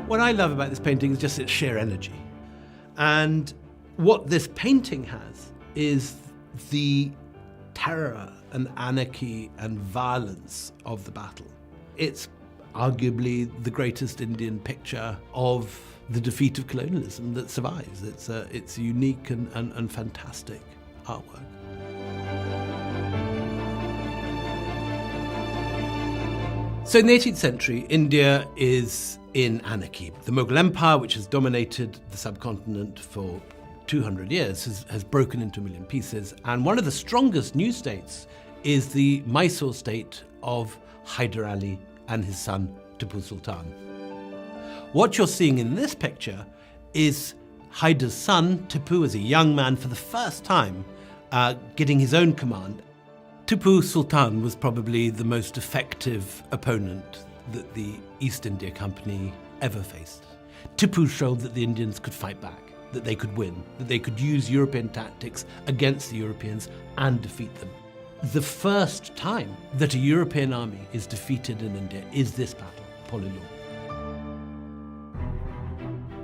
What I love about this painting is just its sheer energy. And what this painting has is the terror and anarchy and violence of the battle. It's arguably the greatest Indian picture of the defeat of colonialism that survives. It's a unique and fantastic artwork. So in the 18th century, India is in anarchy. The Mughal Empire, which has dominated the subcontinent for 200 years, has broken into a million pieces. And one of the strongest new states is the Mysore state of Hyder Ali and his son, Tipu Sultan. What you're seeing in this picture is Hyder's son, Tipu, as a young man, for the first time, getting his own command. Tipu Sultan was probably the most effective opponent that the East India Company ever faced. Tipu showed that the Indians could fight back, that they could win, that they could use European tactics against the Europeans and defeat them. The first time that a European army is defeated in India is this battle, Pollilur.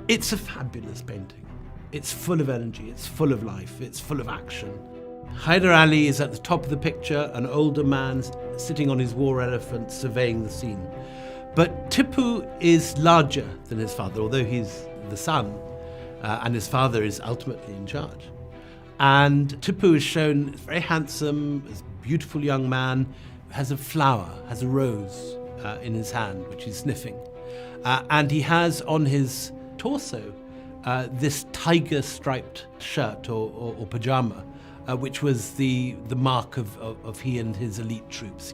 It's a fabulous painting. It's full of energy, it's full of life, it's full of action. Hyder Ali is at the top of the picture, an older man sitting on his war elephant surveying the scene. But Tipu is larger than his father, although he's the son, and his father is ultimately in charge. And Tipu is shown as very handsome, as a beautiful young man, has a flower, has a rose in his hand, which he's sniffing. And he has on his torso this tiger-striped shirt or pajama, which was the mark of he and his elite troops.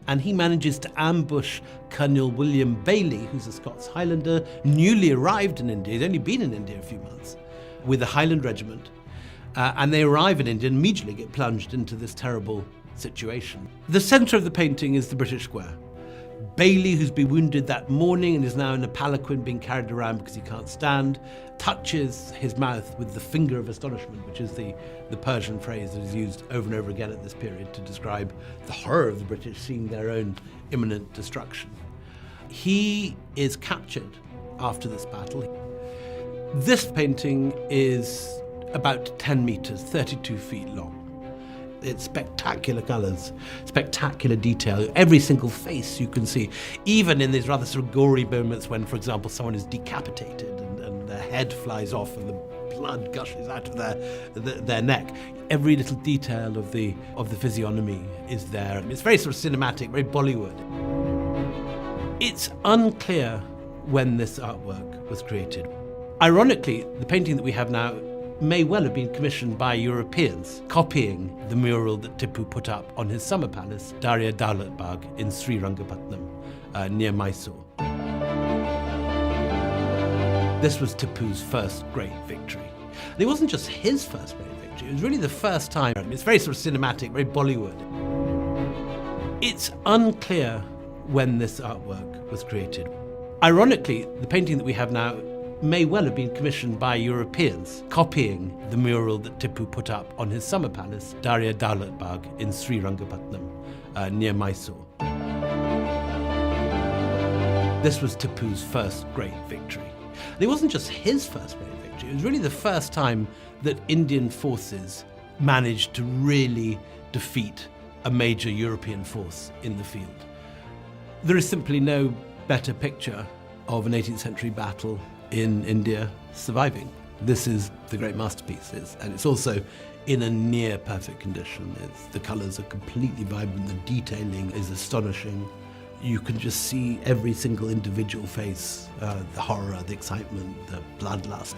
And he manages to ambush Colonel William Bailey, who's a Scots Highlander, newly arrived in India. He's only been in India a few months, with a Highland regiment. And they arrive in India and immediately get plunged into this terrible situation. The centre of the painting is the British Square. Bailey, who's been wounded that morning and is now in a palanquin being carried around because he can't stand, touches his mouth with the finger of astonishment, which is the Persian phrase that is used over and over again at this period to describe the horror of the British seeing their own imminent destruction. He is captured after this battle. This painting is about 10 meters, 32 feet long. It's spectacular colours, spectacular detail. Every single face you can see, even in these rather sort of gory moments when, for example, someone is decapitated and their head flies off and the blood gushes out of their neck. Every little detail of the physiognomy is there. It's very sort of cinematic, very Bollywood. It's unclear when this artwork was created. Ironically, the painting that we have now may well have been commissioned by Europeans, copying the mural that Tipu put up on his summer palace, Darya Daulat Bagh in Srirangapatnam, near Mysore. This was Tipu's first great victory. And it wasn't just his first great victory, it was really the first time. It's very sort of cinematic, very Bollywood. It's unclear when this artwork was created. Ironically, the painting that we have now may well have been commissioned by Europeans, copying the mural that Tipu put up on his summer palace, Darya Daulat Bagh in Srirangapatnam, near Mysore. This was Tipu's first great victory. And it wasn't just his first great victory, it was really the first time that Indian forces managed to really defeat a major European force in the field. There is simply no better picture of an 18th century battle in India surviving. This is the great masterpiece, and it's also in a near perfect condition. The colours are completely vibrant, the detailing is astonishing. You can just see every single individual face, the horror, the excitement, the bloodlust.